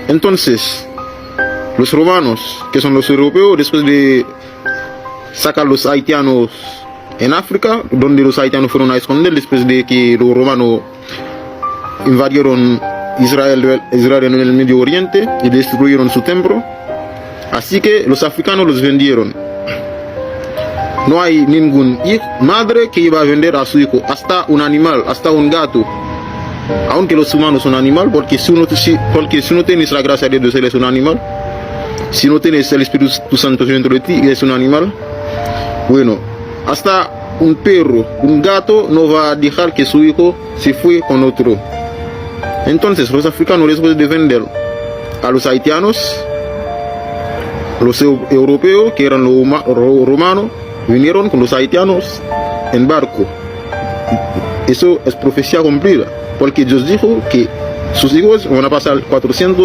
Entonces, los romanos, que son los europeos, después de sacar los haitianos en África, donde los haitianos fueron a esconder después de que los romanos invadieron Israel en el Medio Oriente y destruyeron su templo. Así que los africanos los vendieron. No hay ningún madre que iba a vender a su hijo, hasta un animal, hasta un gato. Aunque los humanos son animal, porque si no tienes la gracia de Dios, eres un animal. Si no tienes el Espíritu Santo dentro de ti, eres un animal. Bueno, hasta un perro, un gato no va a dejar que su hijo se fue con otro. Entonces los africanos, después de vender a los haitianos, los europeos, que eran los romanos, vinieron con los haitianos en barco. Eso es profecía cumplida, porque Dios dijo que sus hijos van a pasar 400